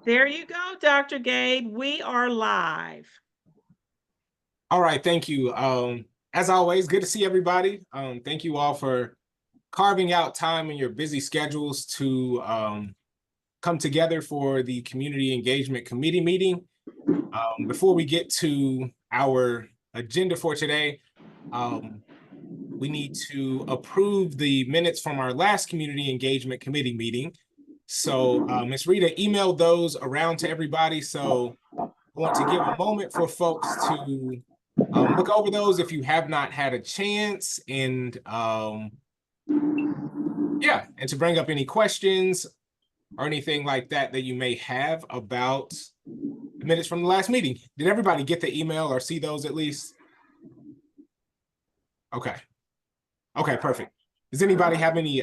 There you go, Dr. Gade. We are live. All right, thank you. As always, good to see everybody. Thank you all for carving out time in your busy schedules to come together for the Community Engagement Committee meeting. Before we get to our agenda for today, we need to approve the minutes from our last Community Engagement Committee meeting. So Ms. Rita emailed those around to everybody. So I want to give a moment for folks to look over those if you have not had a chance, and yeah, and to bring up any questions or anything like that that you may have about the minutes from the last meeting. Did everybody get the email or see those at least? Okay. Okay, perfect. Does anybody have any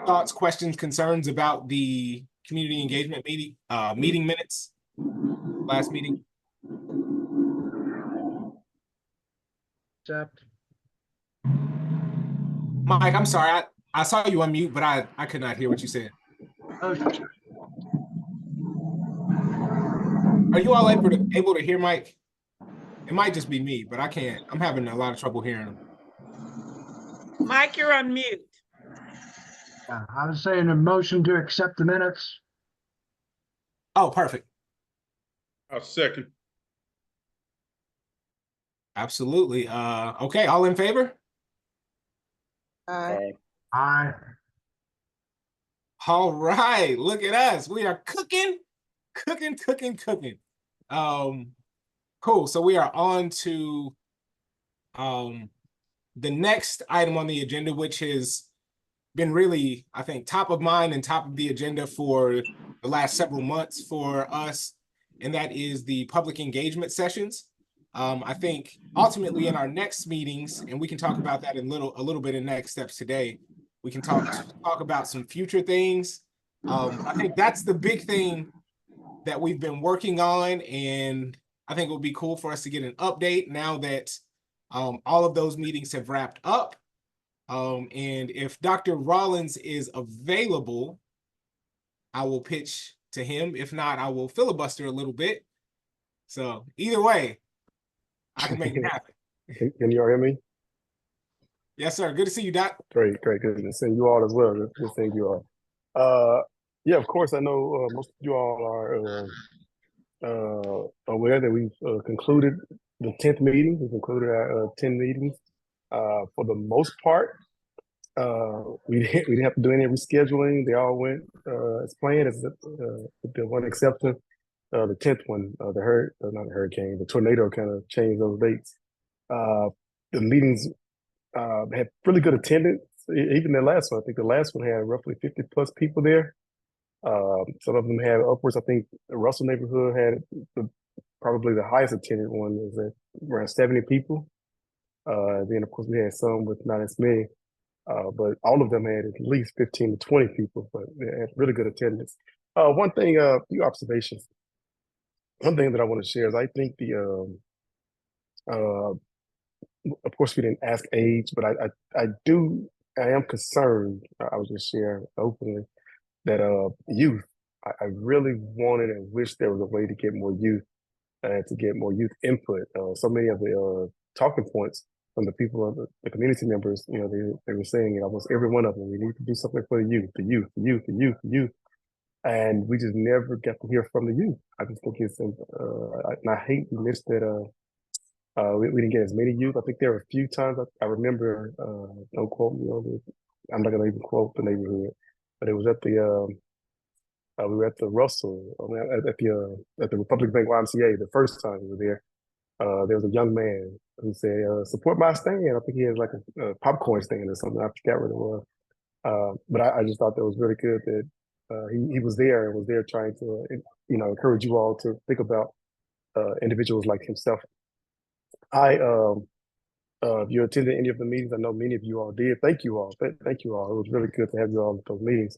thoughts, questions, concerns about the community engagement meeting minutes, last meeting? Accept. Mike, I'm sorry, I saw you on mute, but I could not hear what you said. Motion. Are you all able to hear Mike? It might just be me, but I can't. I'm having a lot of trouble hearing him. Mike, you're on mute. I was saying a motion to accept the minutes. Oh, perfect. I'll second. Absolutely. Okay, all in favor? Aye. Aye. All right, look at us. We are cooking. Cool. So we are on to the next item on the agenda, which has been really, I think, top of mind and top of the agenda for the last several months for us, and that is the public engagement sessions. I think ultimately in our next meetings, and we can talk about that in a little bit in next steps today, we can talk about some future things. I think that's the big thing that we've been working on, and I think it would be cool for us to get an update now that all of those meetings have wrapped up. And if Dr. Rollins is available, I will pitch to him. If not, I will filibuster a little bit. So either way, I can make it happen. Can you all hear me? Yes, sir. Good to see you, Doc. Great. Good to see you all as well. Good to see you all. Yeah, of course, I know most of you all are aware that we've concluded the 10th meeting. We've concluded our 10 meetings. For the most part, we didn't have to do any rescheduling. They all went as planned, with the one exception. The 10th one, not the hurricane, the tornado kind of changed those dates. The meetings had really good attendance. Even the last one, I think the last one had roughly 50 plus people there. Some of them had upwards. I think the Russell neighborhood had probably the highest attended one, was at around 70 people. Then of course we had some with not as many, but all of them had at least 15 to 20 people, but they had really good attendance. One thing, few observations. One thing that I want to share is I think of course we didn't ask age, but I am concerned. I was just sharing openly that youth. I really wanted and wish there was a way to get more youth and to get more youth input. So many of the talking points from the people, the community members, they were saying it, almost every one of them, we need to do something for the youth. And we just never got to hear from the youth. I just think it's, and I hate we missed that. We didn't get as many youth. I think there were a few times I remember. Don't quote me on it. I'm not gonna even quote the neighborhood, but it was at the. We were at the Russell, at the Republic Bank YMCA the first time we were there. There was a young man who said, "Support my stand." I think he has like a popcorn stand or something. I forgot what it was. But I just thought that was really good that he was there and was there trying to encourage you all to think about individuals like himself. If you attended any of the meetings, I know many of you all did. Thank you all. Thank you all. It was really good to have you all at those meetings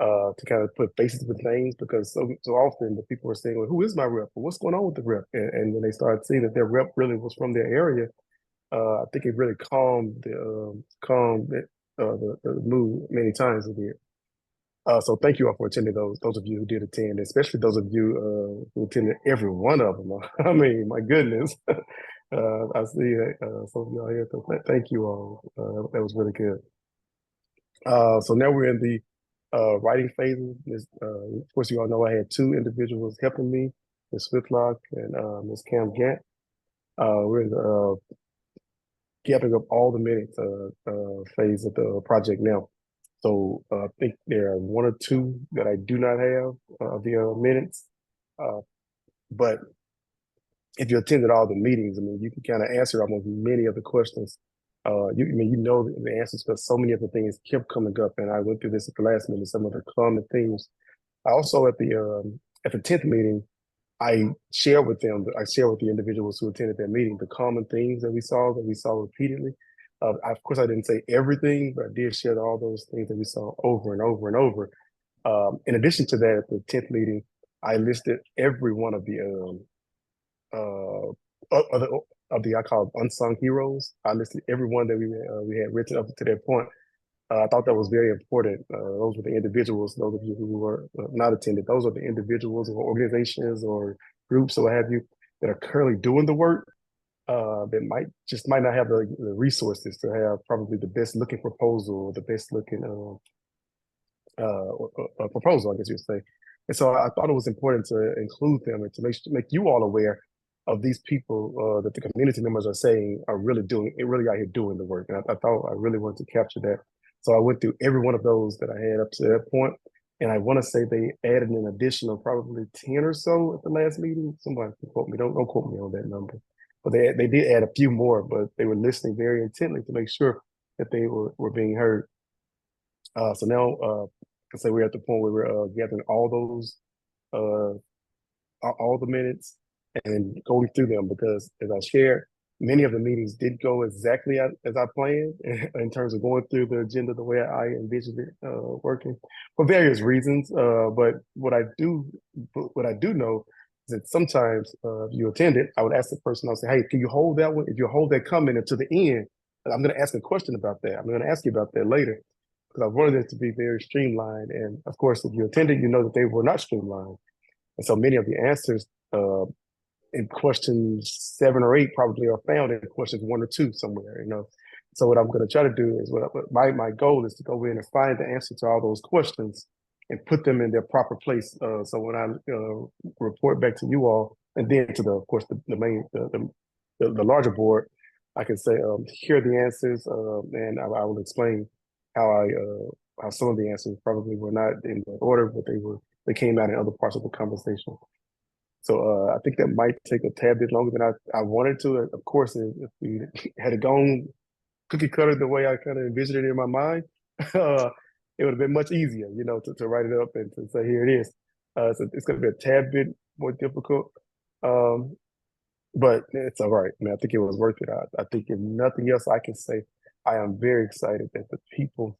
to kind of put faces with names, because so often the people are saying, "Well, who is my rep? Or what's going on with the rep?" And when they started seeing that their rep really was from their area, I think it really calmed the mood many times. It did. So thank you all for attending those of you who did attend, especially those of you who attended every one of them. I mean, my goodness. I see some of y'all here. So thank you all. That was really good. So now we're in the writing phase. Of course, you all know I had two individuals helping me, Ms. Whitlock and Ms. Cam Gant. We're in the gathering up all the minutes phase of the project now. So I think there are one or two that I do not have the minutes. But if you attended all the meetings, I mean, you can kind of answer almost many of the questions. You know the answers because so many of the things kept coming up, and I went through this at the last meeting. Some of the common themes. I also at the 10th meeting, I shared with the individuals who attended that meeting the common themes that we saw repeatedly. Of course, I didn't say everything, but I did share all those things that we saw over and over and over. In addition to that, at the 10th meeting, I listed every one of the I call unsung heroes. I listed every one that we had written up to that point. I thought that was very important. Those were the individuals, those of you who were not attended, those are the individuals or organizations or groups or what have you that are currently doing the work that might not have the resources to have probably the best looking proposal or the best looking proposal, I guess you'd say. And so I thought it was important to include them and to make you all aware of these people that the community members are saying are really out here doing the work. And I thought I really wanted to capture that. So I went through every one of those that I had up to that point, and I want to say they added an additional probably 10 or so at the last meeting. Somebody can quote me, don't quote me on that number. But they did add a few more, but they were listening very intently to make sure that they were being heard. So now I can say we're at the point where we're gathering all those, all the minutes and going through them because as I shared, many of the meetings did go exactly as I planned in terms of going through the agenda the way I envisioned it working for various reasons. But what I do know is that sometimes if you attended, I would ask the person, I'll say, hey, can you hold that one? If you hold that comment until the end, I'm going to ask a question about that. I'm going to ask you about that later because I wanted it to be very streamlined. And of course, if you attended, you know that they were not streamlined. And so many of the answers in questions 7 or 8 probably are found in questions 1 or 2 somewhere, So what I'm going to try to do is my goal is to go in and find the answer to all those questions and put them in their proper place. So when I report back to you all, and then to of course the main the larger board, I can say here are the answers, and I will explain how some of the answers probably were not in the order, but they came out in other parts of the conversation. So I think that might take a tad bit longer than I wanted to. Of course, if we had it gone cookie cutter the way I kind of envisioned it in my mind, it would have been much easier, to write it up and to say, here it is. So it's going to be a tad bit more difficult, but it's all right. I mean, I think it was worth it. I think if nothing else I can say, I am very excited that the people,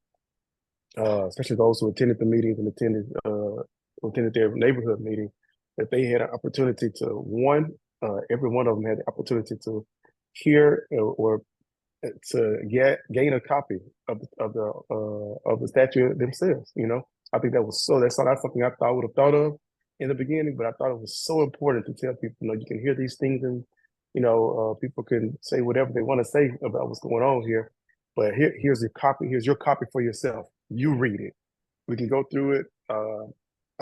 especially those who attended the meetings and attended their neighborhood meeting, that they had an opportunity to every one of them had the opportunity to hear or to gain a copy of the statue themselves. I think that's not something I would have thought of in the beginning, but I thought it was so important to tell people, you can hear these things and people can say whatever they want to say about what's going on here, but here's your copy. Here's your copy for yourself. You read it. We can go through it.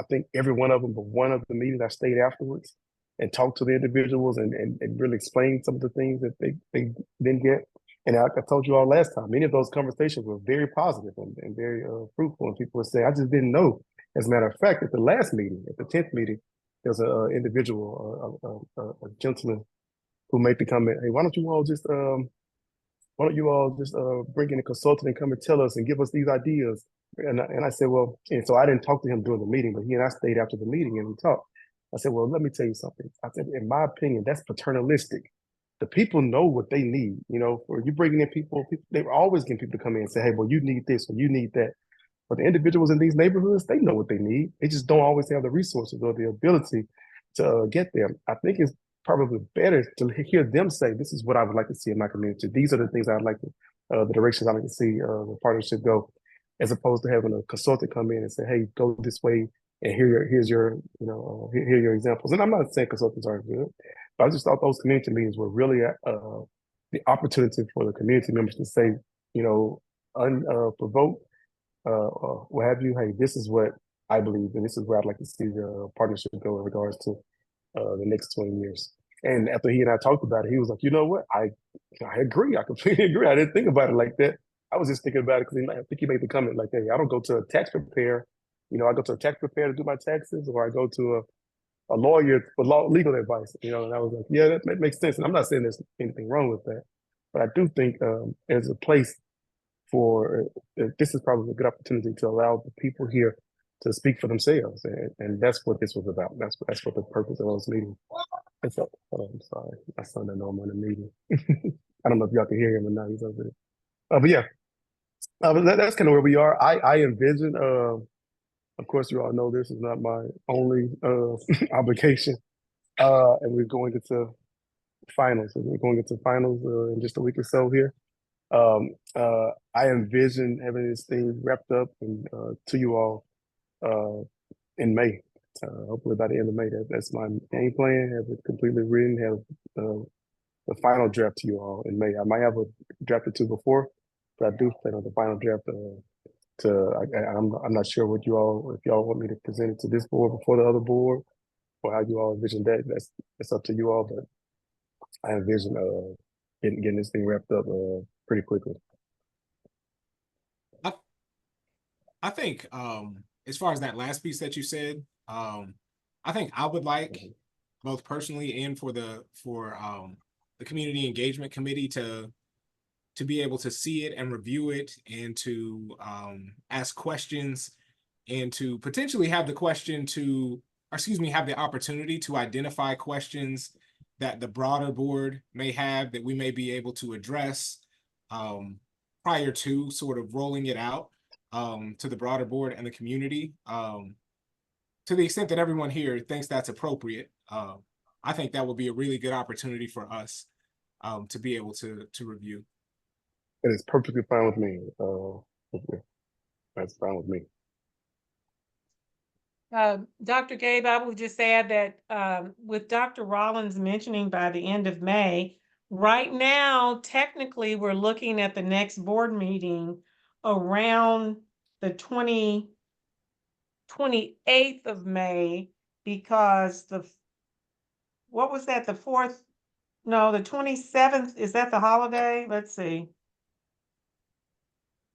I think every one of them, but one of the meetings I stayed afterwards and talked to the individuals and really explained some of the things that they didn't get. And I told you all last time, many of those conversations were very positive and very fruitful. And people were saying, I just didn't know. As a matter of fact, at the last meeting, at the 10th meeting, there was an individual, a gentleman who made the comment, hey, why don't you all just bring in a consultant and come and tell us and give us these ideas? And I said, well, and so I didn't talk to him during the meeting, but he and I stayed after the meeting and we talked. I said, well, let me tell you something. I said, in my opinion, that's paternalistic. The people know what they need. Or you bringing in people, they were always getting people to come in and say, hey, well, you need this or you need that. But the individuals in these neighborhoods, they know what they need. They just don't always have the resources or the ability to get them. I think it's probably better to hear them say, this is what I would like to see in my community. These are the things I'd like to, the directions I'd like to see the partnership go. as opposed to having a consultant come in and say, hey, go this way and here's your, here are your examples. And I'm not saying consultants aren't good, but I just thought those community meetings were really the opportunity for the community members to say, unprovoked, what have you, hey, this is what I believe, and this is where I'd like to see the partnership go in regards to the next 20 years. And after he and I talked about it, he was like, you know what? I agree. I completely agree. I didn't think about it like that. I was just thinking about it because I think he made the comment like, hey, I don't go to a tax preparer. I go to a tax preparer to do my taxes, or I go to a lawyer for legal advice. And I was like, yeah, that makes sense. And I'm not saying there's anything wrong with that, but I do think there's a place for this is probably a good opportunity to allow the people here to speak for themselves, and that's what this was about. That's what the purpose of those meetings. I'm sorry, my son doesn't know I'm on a meeting. I don't know if y'all can hear him or not. He's over there. But yeah, but that's kind of where we are. I envision. Of course, you all know this is not my only obligation, and we're going into finals. We're going into finals in just a week or so here. I envision having this thing wrapped up and to you all in May. Hopefully by the end of May. That's my game plan. Have it completely written. Have the final draft to you all in May. I might have a draft or two before, but I do plan on the final draft. I'm not sure what if y'all want me to present it to this board before the other board, or how you all envision that. That's up to you all. But I envision getting this thing wrapped up pretty quickly. I think as far as that last piece that you said, I think I would like both personally and for the community engagement committee to be able to see it and review it and to ask questions and to potentially have the opportunity to identify questions that the broader board may have that we may be able to address prior to sort of rolling it out to the broader board and the community. To the extent that everyone here thinks that's appropriate, I think that would be a really good opportunity for us to be able to review. It is perfectly fine with me. That's fine with me. Dr. Gabe, I will just add that with Dr. Rollins mentioning by the end of May, right now, technically, we're looking at the next board meeting around the 28th of May, because what was that, the 4th? No, the 27th, is that the holiday? Let's see.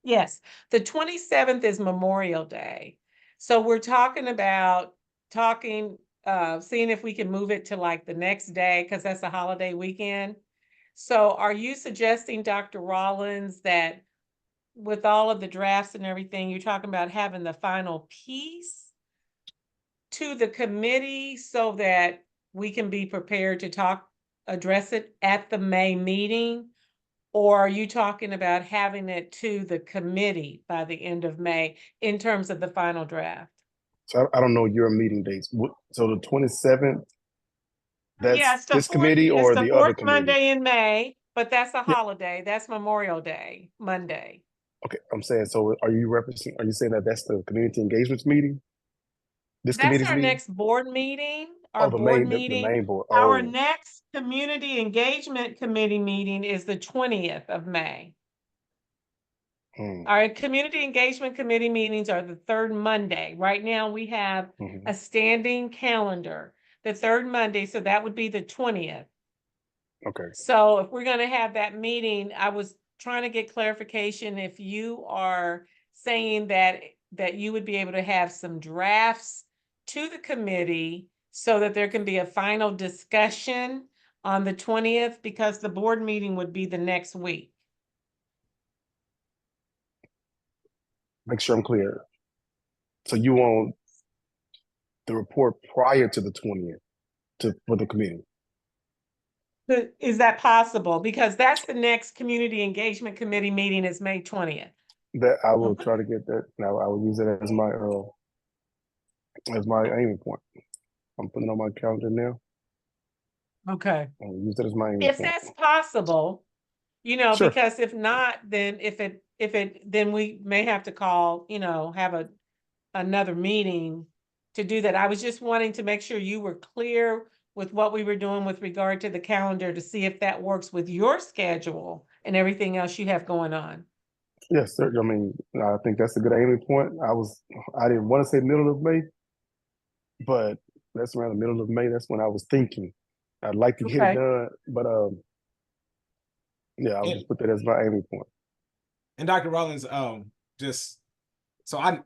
Yes, the 27th is Memorial Day. So we're talking about seeing if we can move it to like the next day, because that's a holiday weekend. So are you suggesting, Dr. Rollins, that with all of the drafts and everything, you're talking about having the final piece to the committee so that we can be prepared to address it at the May meeting? Or are you talking about having it to the committee by the end of May in terms of the final draft? So I don't know your meeting dates. So the 27th, that's Yes, this committee or the other committee? Monday in May, but that's a Yeah. holiday. That's Memorial Day, Monday. Okay, I'm saying, so are you saying that that's the community engagement meeting? This That's committee's our meeting? next board meeting. The main board. Our next community engagement committee meeting is the 20th of May. Our community engagement committee meetings are the third Monday. Right now we have a standing calendar, the third Monday, so that would be the 20th. Okay. So if we're going to have that meeting, I was trying to get clarification if you are saying that you would be able to have some drafts to the committee so that there can be a final discussion on the 20th, because the board meeting would be the next week. Make sure I'm clear. So you want the report prior to the 20th for the committee? Is that possible? Because that's the next community engagement committee meeting is May 20th. That I will try to get that. Now I will use it as my aiming point. I'm putting it on my calendar now. Okay. I'll use it as my aiming If point. that's possible, Sure. because if not, then if it then we may have to call, have another meeting to do that. I was just wanting to make sure you were clear with what we were doing with regard to the calendar to see if that works with your schedule and everything else you have going on. Yes, sir. I mean, I think that's a good aiming point. I didn't want to say middle of May, but that's around the middle of May. That's when I was thinking. I'd like to get it Okay. done, but yeah, I'll And, just put that as my aiming point. and Dr. Rollins, just so I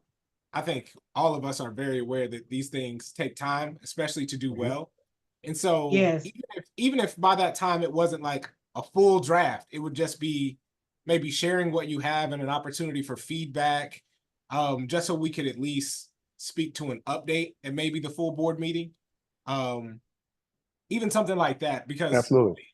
think all of us are very aware that these things take time, especially to do Mhm. well. And so Yes. even if by that time it wasn't like a full draft, it would just be maybe sharing what you have and an opportunity for feedback, just so we could at least speak to an update and maybe the full board meeting. Even something like that, because Absolutely.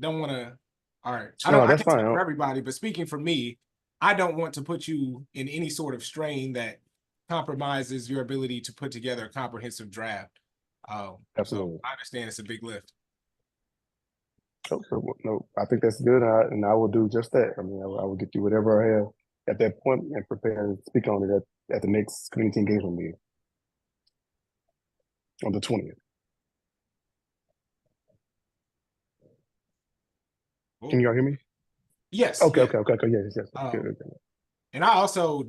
don't want to, all right. No, I that's can speak fine. for everybody, but speaking for me, I don't want to put you in any sort of strain that compromises your ability to put together a comprehensive draft. Absolutely. So I understand it's a big lift. No, I think that's good, and I will do just that. I mean, I will get you whatever I have at that point and prepare to speak on it at the next community engagement meeting on the 20th. Can you all hear me? Yes. Okay, yes. okay. Yes. Um, Good. And I also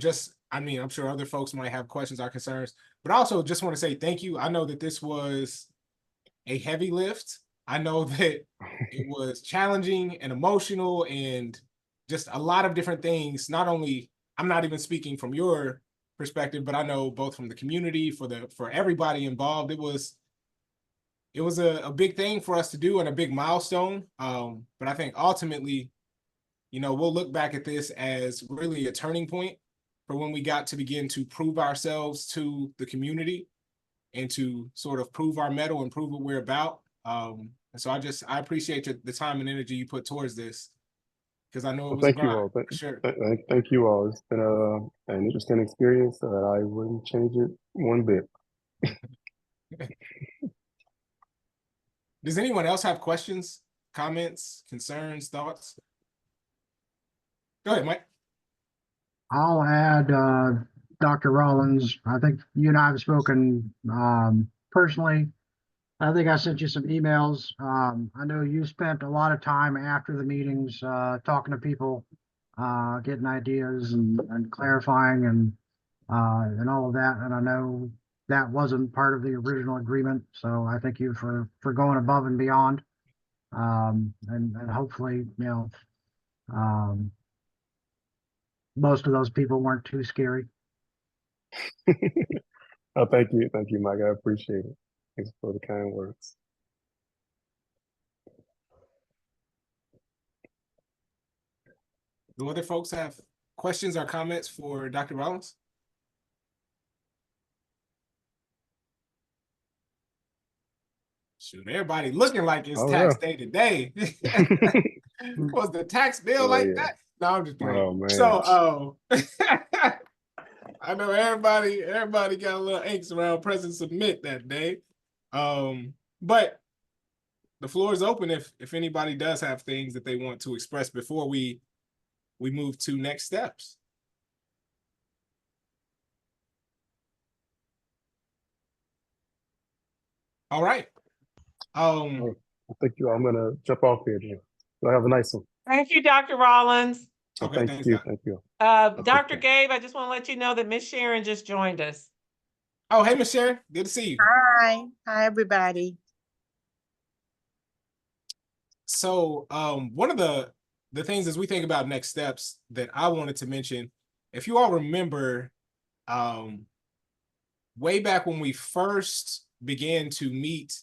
I mean, I'm sure other folks might have questions or concerns, but I also just want to say thank you. I know that this was a heavy lift. I know that it was challenging and emotional and just a lot of different things. Not only, I'm not even speaking from your perspective, but I know both from the community, for everybody involved, it was a big thing for us to do and a big milestone. But I think ultimately, we'll look back at this as really a turning point for when we got to begin to prove ourselves to the community and to sort of prove our mettle and prove what we're about. And so I appreciate the time and energy you put towards this, because I know it Well, was a thank you grind, all. for sure. Thank you all. It's been an interesting experience. I wouldn't change it one bit. Does anyone else have questions, comments, concerns, thoughts? Go ahead, Mike. I'll add, Dr. Rollins, I think you and I have spoken, personally. I think I sent you some emails. I know you spent a lot of time after the meetings, talking to people, getting ideas and clarifying and all of that. And I know that wasn't part of the original agreement. So I thank you for going above and beyond. And hopefully, most of those people weren't too scary. Oh, thank you, Mike. I appreciate it. Thanks for the kind words. Do other folks have questions or comments for Dr. Rollins? Shoot, everybody looking like it's Oh, tax yeah. day today. Was the tax bill Oh, like yeah. that? No, I'm just playing. Oh, man. So, I know everybody got a little angst around pressing submit that day. But the floor is open if anybody does have things that they want to express before we move to next steps. All right. I think I'm gonna jump off here, Jim. Y'all have a nice one. Thank you, Dr. Rollins. Okay, Thank thanks, you. Doc. Thank you. Dr. Gabe, I just want to let you know that Miss Sharon just joined us. Oh, hey, Miss Sharon. Good to see you. Hi, everybody. So one of the things as we think about next steps that I wanted to mention, if you all remember, way back when we first began to meet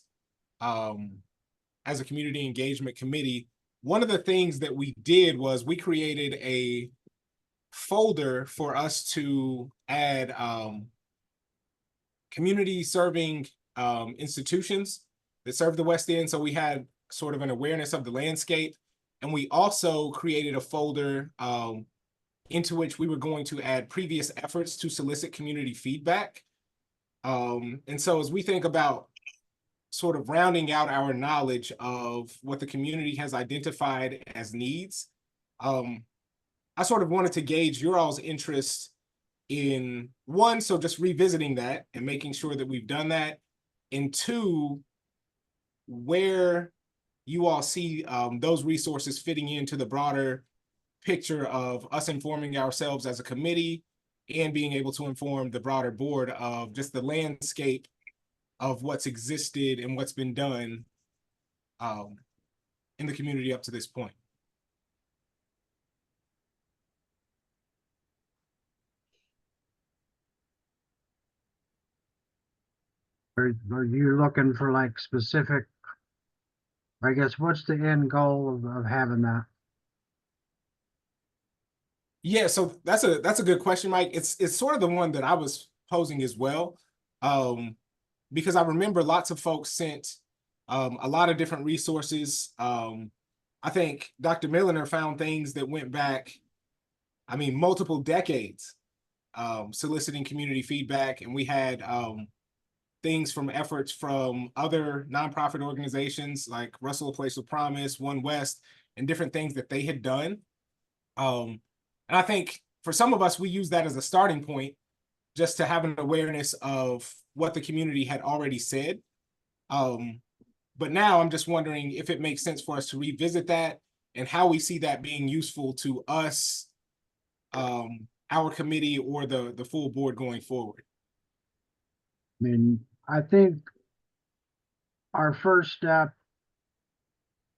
as a community engagement committee, one of the things that we did was we created a folder for us to add community serving institutions that serve the West End. So we had sort of an awareness of the landscape. And we also created a folder into which we were going to add previous efforts to solicit community feedback. And so as we think about sort of rounding out our knowledge of what the community has identified as needs, I sort of wanted to gauge your all's interest in one, so just revisiting that and making sure that we've done that, and two, where you all see those resources fitting into the broader picture of us informing ourselves as a committee and being able to inform the broader board of just the landscape of what's existed and what's been done in the community up to this point. Are you looking for like specific, I guess, what's the end goal of having that? Yeah, so that's a good question, Mike. It's sort of the one that I was posing as well. Because I remember lots of folks sent a lot of different resources. I think Dr. Milliner found things that went back, I mean, multiple decades, soliciting community feedback, and we had things from efforts from other nonprofit organizations like Russell, A Place of Promise, One West, and different things that they had done. And I think for some of us, we use that as a starting point just to have an awareness of what the community had already said. But now I'm just wondering if it makes sense for us to revisit that and how we see that being useful to us, our committee, or the full board going forward. I mean, I think our first step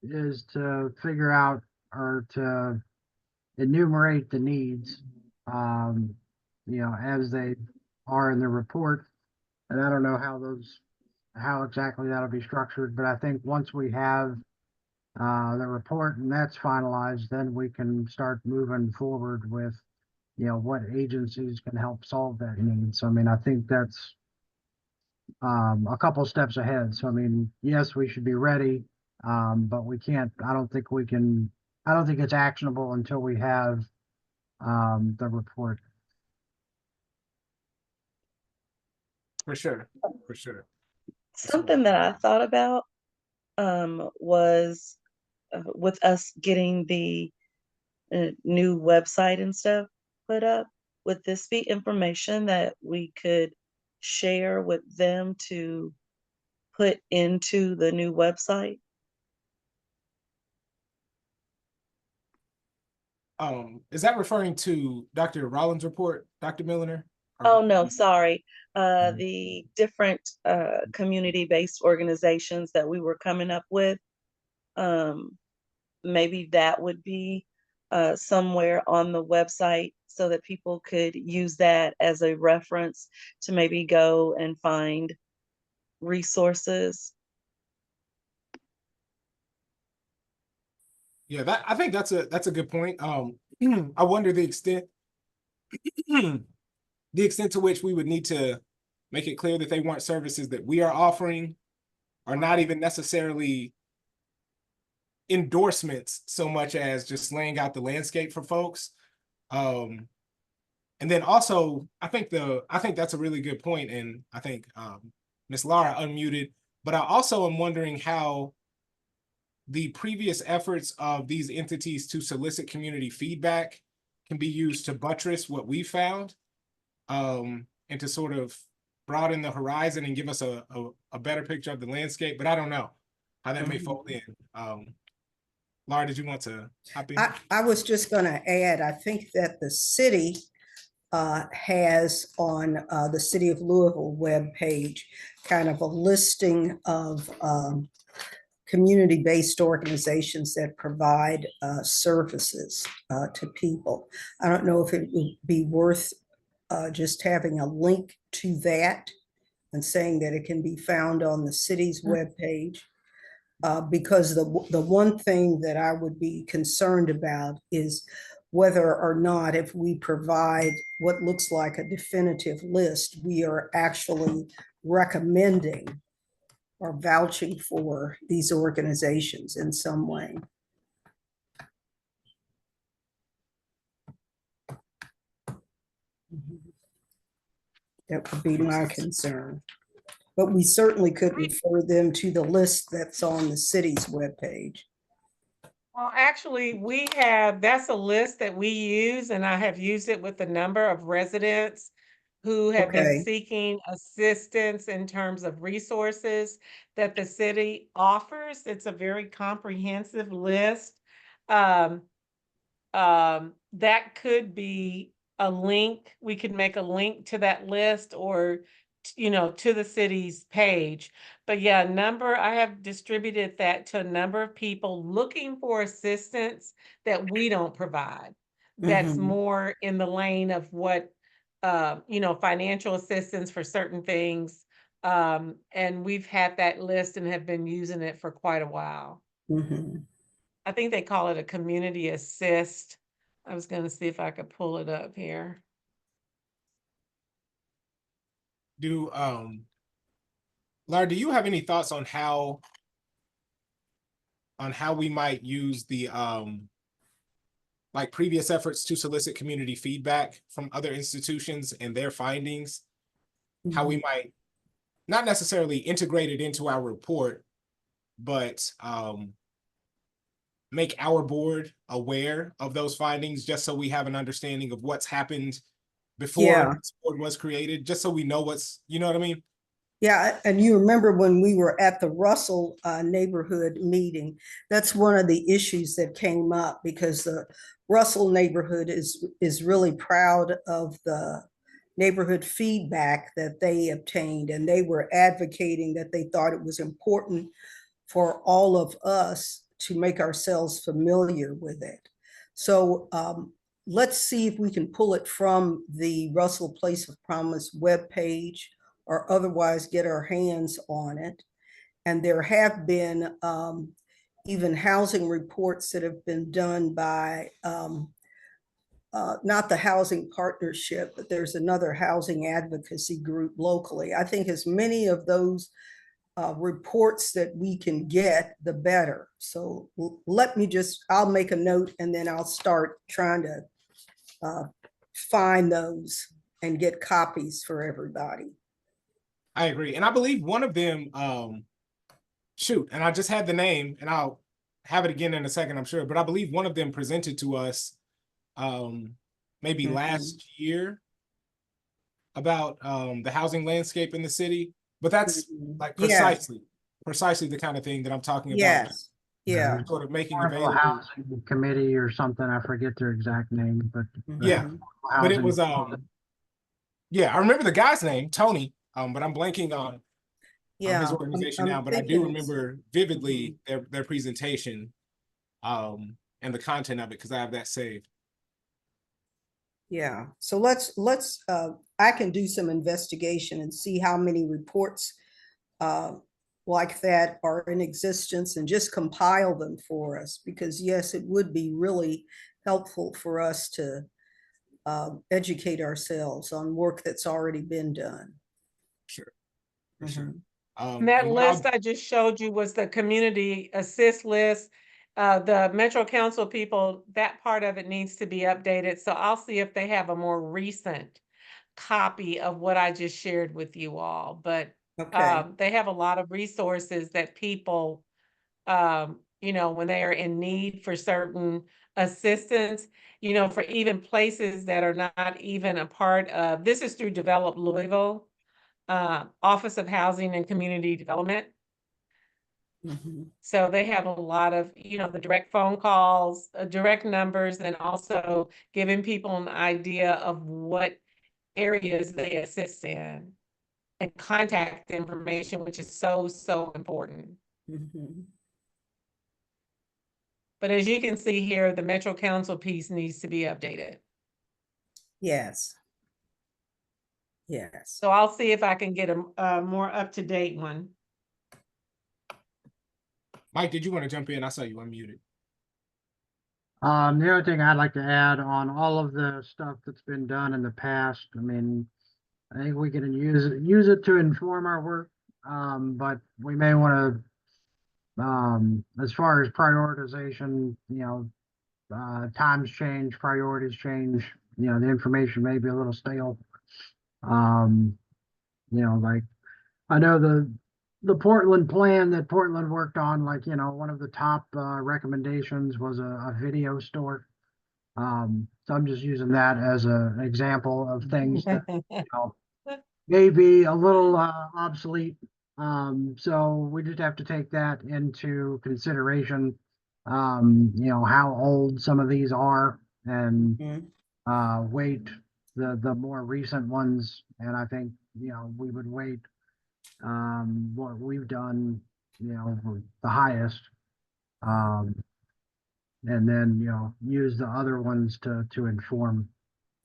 is to figure out or to enumerate the needs, as they are in the report. And I don't know how exactly that'll be structured, but I think once we have the report and that's finalized, then we can start moving forward with, what agencies can help solve that need. So, I mean, I think that's a couple steps ahead. So, I mean, yes, we should be ready, but we can't, I don't think it's actionable until we have the report. For sure, for sure. Something that I thought about was with us getting the new website and stuff put up, would this be information that we could share with them to put into the new website? Is that referring to Dr. Rollins' report, Dr. Milliner? Oh, no, sorry. The different community-based organizations that we were coming up with. Maybe that would be somewhere on the website so that people could use that as a reference to maybe go and find resources. Yeah, I think that's a good point. I wonder the extent to which we would need to make it clear that they weren't services that we are offering, or not even necessarily endorsements so much as just laying out the landscape for folks. And then also, I think that's a really good point, and I think Ms. Lara unmuted, but I also am wondering how the previous efforts of these entities to solicit community feedback can be used to buttress what we found, and to sort of broaden the horizon and give us a better picture of the landscape. But I don't know how that may fold in. Laura, did you want to hop in? I was just going to add, I think that the city has on the City of Louisville webpage kind of a listing of community-based organizations that provide services to people. I don't know if it would be worth just having a link to that and saying that it can be found on the city's webpage. Because the one thing that I would be concerned about is whether or not, if we provide what looks like a definitive list, we are actually recommending or vouching for these organizations in some way. That would be my concern. But we certainly could refer them to the list that's on the city's webpage. Well, actually, that's a list that we use, and I have used it with a number of residents who have been Okay. seeking assistance in terms of resources that the city offers. It's a very comprehensive list. Um, that could be a link. We could make a link to that list or, to the city's page. But yeah, I have distributed that to a number of people looking for assistance that we don't provide. That's Mhm. more in the lane of what, financial assistance for certain things. And we've had that list and have been using it for quite a while. Mhm. I think they call it a community assist. I was gonna see if I could pull it up here. Do Lara, do you have any thoughts on how we might use the like previous efforts to solicit community feedback from other institutions and their findings? How we Mhm. might not necessarily integrate it into our report, but make our board aware of those findings, just so we have an understanding of what's happened before Yeah. this board was created, just so we know you know what I mean? Yeah, and you remember when we were at the Russell neighborhood meeting, that's one of the issues that came up because the Russell neighborhood is really proud of the neighborhood feedback that they obtained, and they were advocating that they thought it was important for all of us to make ourselves familiar with it. So let's see if we can pull it from the Russell Place of Promise webpage or otherwise get our hands on it. And there have been even housing reports that have been done by not the Housing Partnership, but there's another housing advocacy group locally. I think as many of those reports that we can get, the better. So I'll make a note and then I'll start trying to find those and get copies for everybody. I agree. And I believe one of them, and I just had the name and I'll have it again in a second, I'm sure, but I believe one of them presented to us maybe Mhm. last year about the housing landscape in the city. But that's Mhm. like Yes, precisely the kind of thing that I'm talking about, yes, yeah. sort of making Affordable available. Housing Committee or something, I forget their exact name, but. Yeah, Mhm. but it Housing. was yeah, I remember the guy's name, Tony, but I'm blanking on his Yeah, organization I'm now, but I do thinking it's, remember vividly their presentation and the content of it because I have that saved. yeah. So let's I can do some investigation and see how many reports uh, like that are in existence and just compile them for us, because yes, it would be really helpful for us to educate ourselves on work that's already been done. Sure, for sure. And that And what list I just showed you was the community assist list. The Metro Council people, that part of it needs to be updated. So I'll see if they have a more recent copy of what I just shared with you all. But Okay. they have a lot of resources that people, when they are in need for certain assistance, for even places that are not even a part of, this is through Develop Louisville, Office of Housing and Community Development. Mhm. So they have a lot of, the direct phone calls, direct numbers, and also giving people an idea of what areas they assist in and contact information, which is so, so important. Mhm. But as you can see here, the Metro Council piece needs to be updated. Yes. Yes. So I'll see if I can get a more up-to-date one. Mike, did you want to jump in? I saw you unmuted. The other thing I'd like to add on all of the stuff that's been done in the past, I mean, I think we can use it to inform our work. But we may want to, as far as prioritization, times change, priorities change, the information may be a little stale. Like I know the Portland plan that Portland worked on, like, one of the top recommendations was a video store. So I'm just using that as an example of things that, may be a little obsolete. So we just have to take that into consideration. How old some of these are and Mhm. weight the more recent ones. And I think, we would weight what we've done, the highest. Um, and then, use the other ones to inform.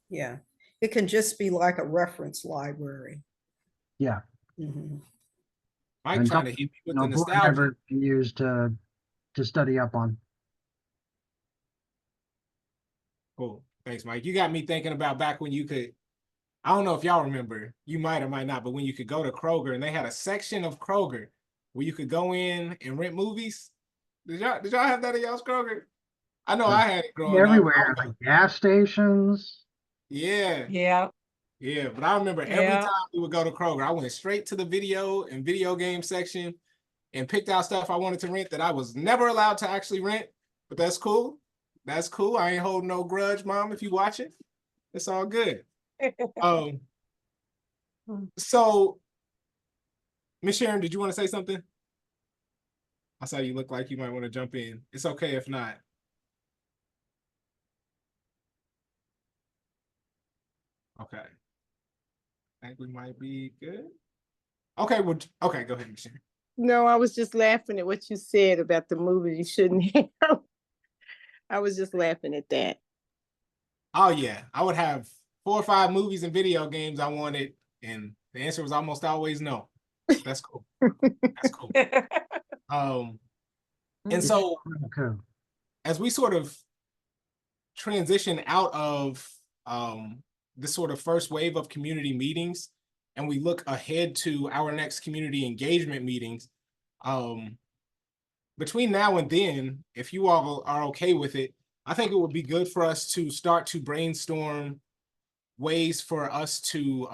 Yeah, it can just be like a reference library. Yeah. Mhm. Mike And trying to something, hit me with the board nostalgia. member can use to study up on. Cool. Thanks, Mike. You got me thinking about back when you could, I don't know if y'all remember, you might or might not, but when you could go to Kroger and they had a section of Kroger where you could go in and rent movies. Did y'all have that at y'all's Kroger? I know I had it growing up. Everywhere, like gas stations. Yeah, Yeah, yeah. But I remember every yeah. time we would go to Kroger, I went straight to the video and video game section and picked out stuff I wanted to rent that I was never allowed to actually rent. But that's cool. That's cool. I ain't holding no grudge, Mom, if you watch it. It's all good. Um, so Miss Sharon, did you want to say something? I saw you look like you might want to jump in. It's okay if not. Okay. I think we might be good. Okay, well, okay, go ahead, Miss Sharon. No, I was just laughing at what you said about the movie you shouldn't have. I was just laughing at that. Oh yeah, I would have 4 or 5 movies and video games I wanted, and the answer was almost always no. That's cool. That's cool. And so Okay. as we sort of transition out of this sort of first wave of community meetings, and we look ahead to our next community engagement meetings, between now and then, if you all are okay with it, I think it would be good for us to start to brainstorm ways for us to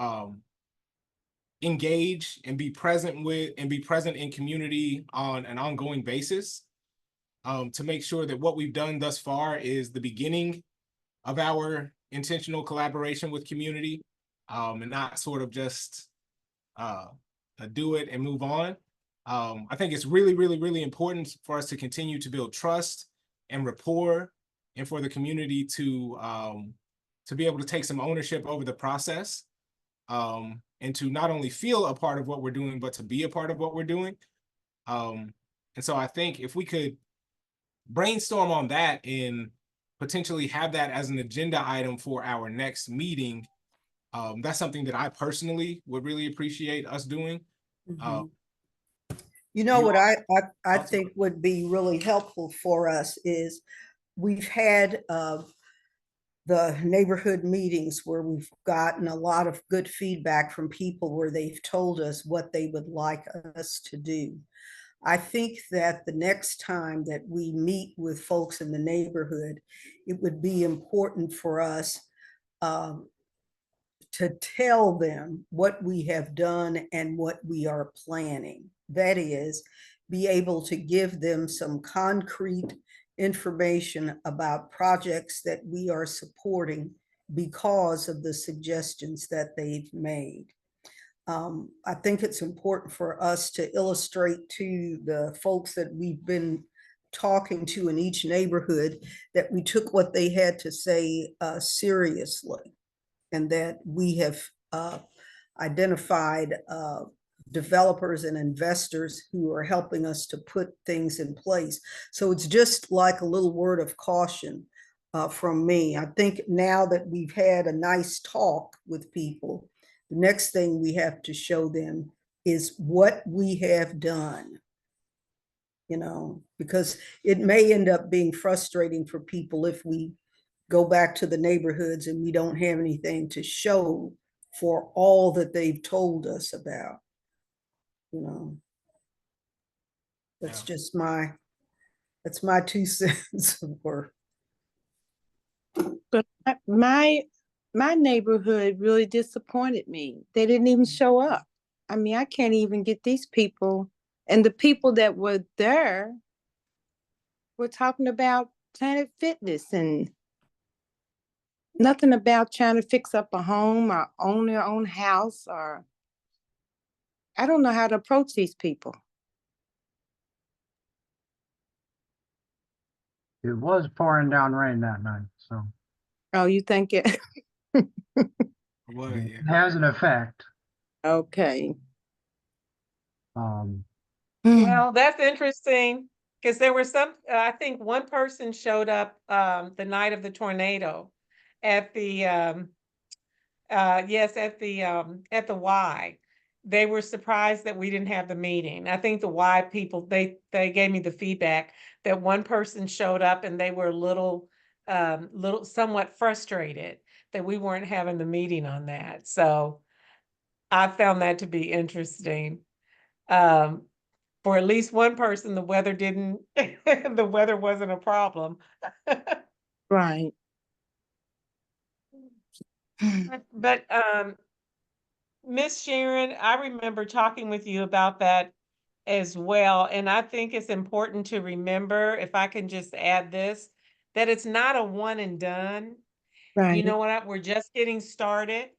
engage and be present in community on an ongoing basis, to make sure that what we've done thus far is the beginning of our intentional collaboration with community, and not sort of just do it and move on. I think it's really, really, really important for us to continue to build trust and rapport, and for the community to be able to take some ownership over the process, and to not only feel a part of what we're doing, but to be a part of what we're doing. And so I think if we could brainstorm on that and potentially have that as an agenda item for our next meeting, that's something that I personally would really appreciate us doing. Mhm. You know you what I all- think would be really helpful for us is we've had the neighborhood meetings where we've gotten a lot of good feedback from people where they've told us what they would like us to do. I think that the next time that we meet with folks in the neighborhood, it would be important for us um, to tell them what we have done and what we are planning. That is, be able to give them some concrete information about projects that we are supporting because of the suggestions that they've made. I think it's important for us to illustrate to the folks that we've been talking to in each neighborhood that we took what they had to say seriously, and that we have identified developers and investors who are helping us to put things in place. So it's just like a little word of caution from me. I think now that we've had a nice talk with people, the next thing we have to show them is what we have done. Because it may end up being frustrating for people if we go back to the neighborhoods and we don't have anything to show for all that they've told us about. That's Yeah. just that's my 2 cents worth. But my neighborhood really disappointed me. They didn't even show up. I mean, I can't even get these people, and the people that were there were talking about Planet Fitness and nothing about trying to fix up a home or own their own house, or I don't know how to approach these people. It was pouring down rain that night, so Oh, you think it? Well, it yeah. has an effect. Okay. Um, Well, that's interesting, because there were some, I think one person showed up the night of the tornado at the yes, at the Y. They were surprised that we didn't have the meeting. I think the Y people, they gave me the feedback that one person showed up and they were a little somewhat frustrated that we weren't having the meeting on that. So I found that to be interesting. Um, for at least one person, the weather didn't, the weather wasn't a problem. Right. But Miss Sharon, I remember talking with you about that as well. And I think it's important to remember, if I can just add this, that it's not a one and done. You Right. know what? We're just getting started.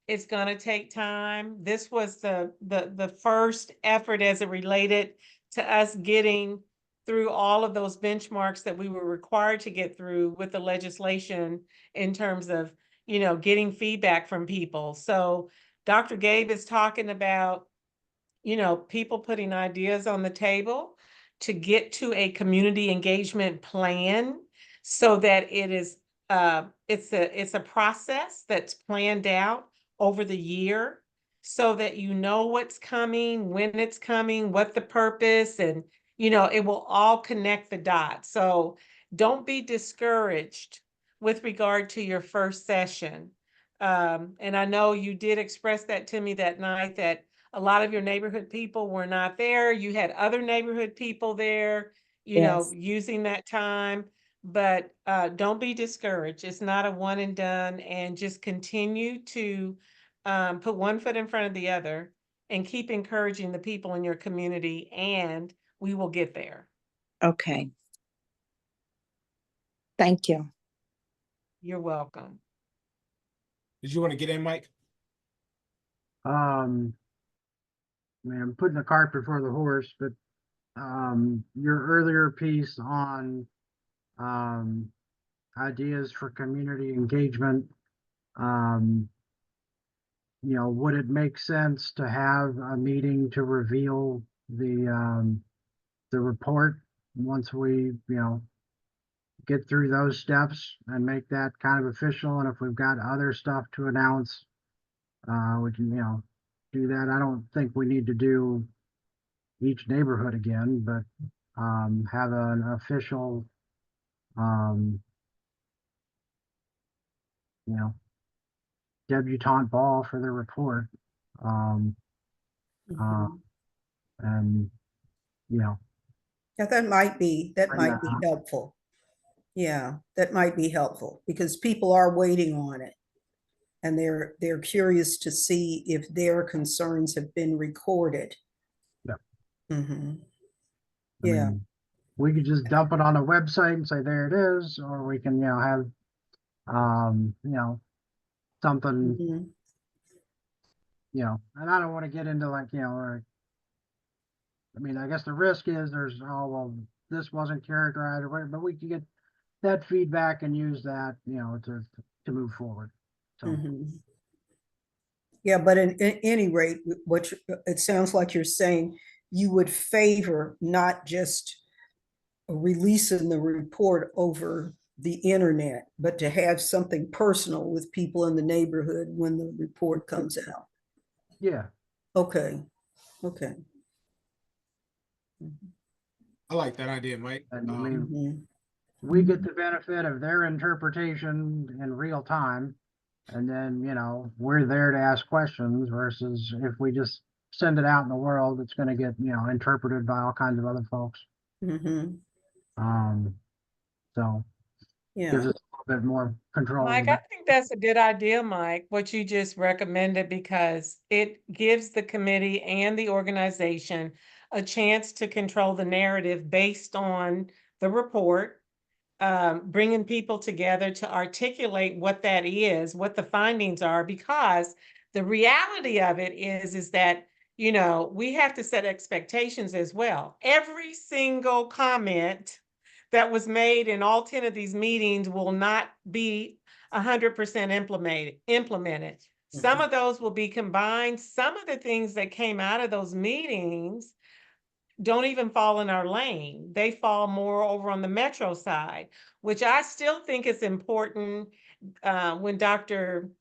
It's gonna take time. This was the first effort as it related to us getting through all of those benchmarks that we were required to get through with the legislation in terms of, getting feedback from people. So Dr. Gabe is talking about, people putting ideas on the table to get to a community engagement plan so that it's a process that's planned out over the year so that you know what's coming, when it's coming, what the purpose, and it will all connect the dots. So don't be discouraged with regard to your first session. And I know you did express that to me that night, that a lot of your neighborhood people were not there. You had other neighborhood people there, Yes. using that time. But don't be discouraged. It's not a one and done, and just continue to put one foot in front of the other and keep encouraging the people in your community, and we will get there. Okay. Thank you. You're welcome. Did you want to get in, Mike? I mean, I'm putting the cart before the horse, but your earlier piece on ideas for community engagement, would it make sense to have a meeting to reveal the report once we, get through those steps and make that kind of official? And if we've got other stuff to announce, we can, do that. I don't think we need to do each neighborhood again, but have an official, you know, debutante ball for the report. Mhm. And, Yeah, that might be bring that up. helpful. Yeah, that might be helpful because people are waiting on it. And they're curious to see if their concerns have been recorded. Yeah. Mhm. I Yeah. mean, we could just dump it on a website and say, there it is, or we can, have, something, Mhm. and I don't want to get into like, I mean, I guess the risk is well, this wasn't characterized or whatever, but we can get that feedback and use that, to move forward. So, Mhm. Yeah, but in any rate, it sounds like you're saying you would favor not just releasing the report over the internet, but to have something personal with people in the neighborhood when the report comes out. yeah, Okay, okay. I like that idea, Mike. and I mean, Mhm. we get the benefit of their interpretation in real time. And then, we're there to ask questions versus if we just send it out in the world, it's going to get, interpreted by all kinds of other folks. Mhm. So, Yeah. gives us a little bit more control. Mike, over I think that's a good idea, Mike, what you just recommended, because it gives the committee and the organization a chance to control the narrative based on the report, bringing people together to articulate what that is, what the findings are, because the reality of it is that, you know, we have to set expectations as well. Every single comment that was made in all 10 of these meetings will not be 100% implemented. Some of those will be combined. Some of the things that came out of those meetings don't even fall in our lane. They fall more over on the metro side, which I still think is important when Dr.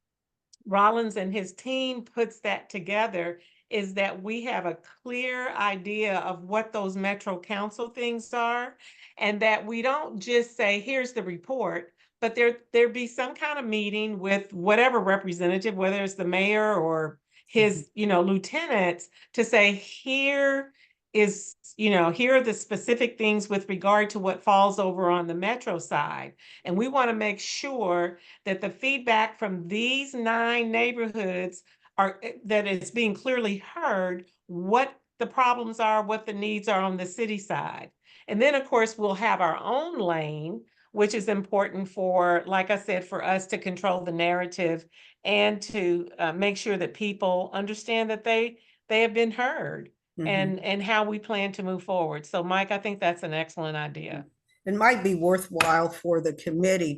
Rollins and his team puts that together, is that we have a clear idea of what those Metro Council things are, and that we don't just say, here's the report, but there be some kind of meeting with whatever representative, whether it's the mayor or his, you know, lieutenants, to say, here is, you know, here are the specific things with regard to what falls over on the Metro side. And we want to make sure that the feedback from these 9 neighborhoods are that it's being clearly heard, what the problems are, what the needs are on the city side. And then, of course, we'll have our own lane, which is important for, like I said, for us to control the narrative and to make sure that people understand that they have been heard, and how we plan to move forward. So, Mike, I think that's an excellent idea. It might be worthwhile for the committee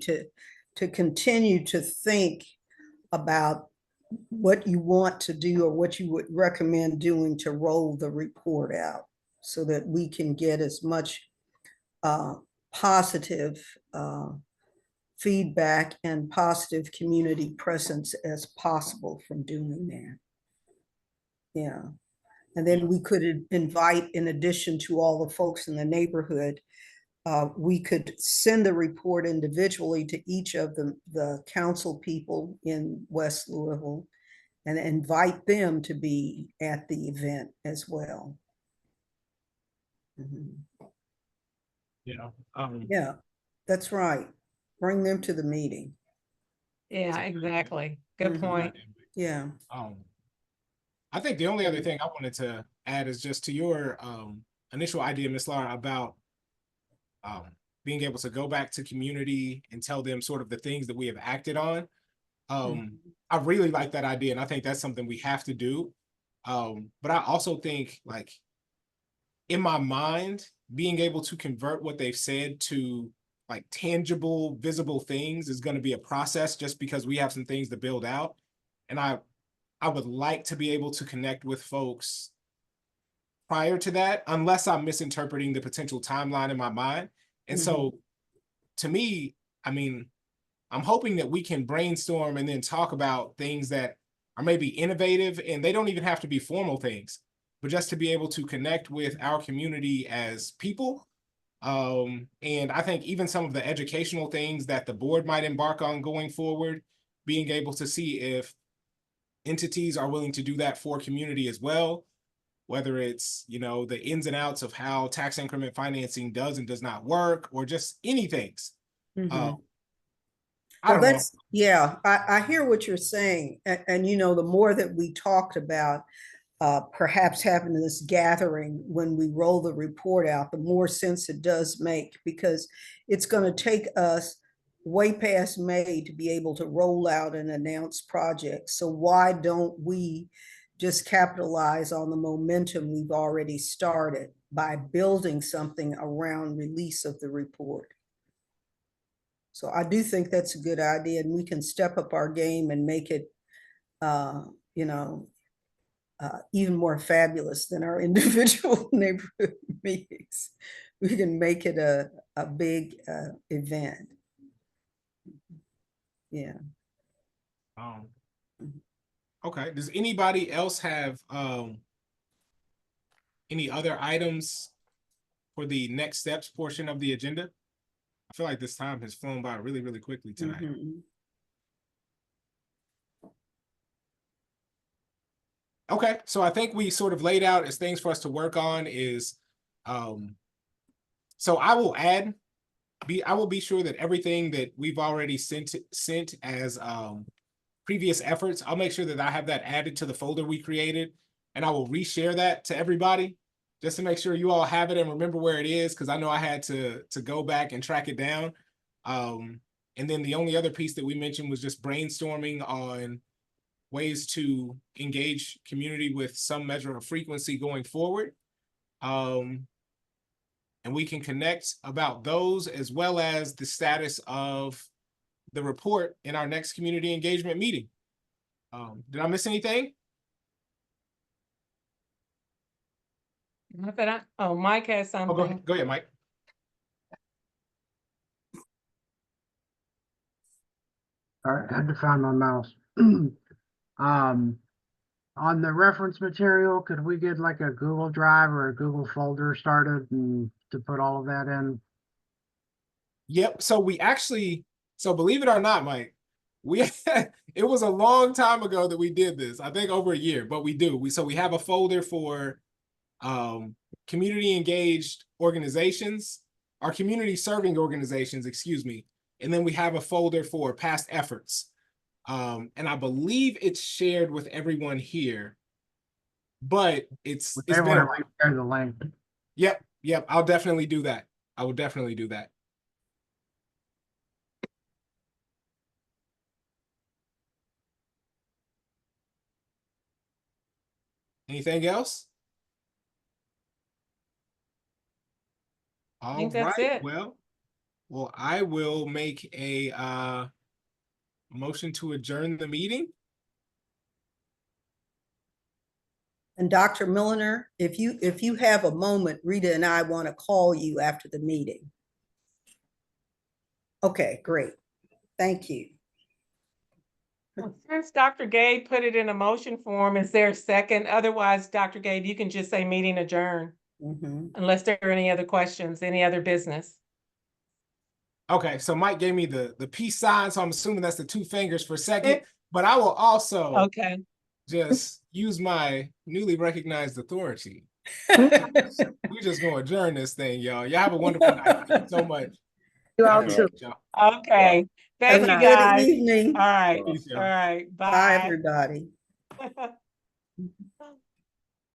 to continue to think about what you want to do or what you would recommend doing to roll the report out, so that we can get as much positive feedback and positive community presence as possible from doing that. Yeah. And then we could invite, in addition to all the folks in the neighborhood, we could send the report individually to each of the council people in West Louisville and invite them to be at the event as well. Yeah. Yeah, that's right. Bring them to the meeting. Yeah, exactly. Good point. Yeah. I think the only other thing I wanted to add is just to your initial idea, Ms. Lara, about being able to go back to community and tell them sort of the things that we have acted on. I really like that idea, and I think that's something we have to do. But I also think, like, in my mind, being able to convert what they've said to like tangible, visible things is going to be a process, just because we have some things to build out. And I would like to be able to connect with folks prior to that, unless I'm misinterpreting the potential timeline in my mind. And so to me, I mean, I'm hoping that we can brainstorm and then talk about things that are maybe innovative, and they don't even have to be formal things, but just to be able to connect with our community as people. And I think even some of the educational things that the board might embark on going forward, being able to see if entities are willing to do that for community as well, whether it's, you know, the ins and outs of how tax increment financing does and does not work, or just any things. I don't know. Yeah, I hear what you're saying. And, you know, the more that we talked about perhaps having this gathering when we roll the report out, the more sense it does make, because it's going to take us way past May to be able to roll out and announce projects. So why don't we just capitalize on the momentum we've already started by building something around release of the report? So I do think that's a good idea, and we can step up our game and make it, you know, even more fabulous than our individual neighborhood meetings. We can make it a big event. Yeah. Okay. Does anybody else have any other items for the next steps portion of the agenda? I feel like this time has flown by really, really quickly tonight. Okay, so I think we sort of laid out as things for us to work on is, so I will add I will be sure that everything that we've already sent as previous efforts, I'll make sure that I have that added to the folder we created, and I will reshare that to everybody just to make sure you all have it and remember where it is, because I know I had to go back and track it down. And then the only other piece that we mentioned was just brainstorming on ways to engage community with some measure of frequency going forward. And we can connect about those as well as the status of the report in our next community engagement meeting. Did I miss anything? Not that oh, Mike has Oh, something. go ahead, Mike. All right, I had to find my mouse. On the reference material, could we get like a Google Drive or a Google folder started and to put all of that in? Yep. So we actually, so believe it or not, Mike, we it was a long time ago that we did this. I think over a year, but we do. We have a folder for community engaged organizations, our community serving organizations, excuse me. And then we have a folder for past efforts. And I believe it's shared with everyone here, but it's They been want a to while. share the link. Yep. I'll definitely do that. I will definitely do that. Anything else? All think that's right. it. Well, I will make a motion to adjourn the meeting. And Dr. Milliner, if you have a moment, Rita and I want to call you after the meeting. Okay, great. Thank you. Well, since Dr. Gabe put it in a motion form, is there a second? Otherwise, Dr. Gabe, you can just say meeting adjourned, Mhm. unless there are any other questions, any other business. Okay, so Mike gave me the peace sign, so I'm assuming that's the 2 fingers for second, but I will also Okay. just use my newly recognized authority. We're just gonna adjourn this thing, y'all. Y'all have a wonderful night. Thank you so much. You all I too. appreciate y'all. Okay. Have Thank a you, good guys. evening. All right. Peace, All y'all. right. Bye, Bye. everybody.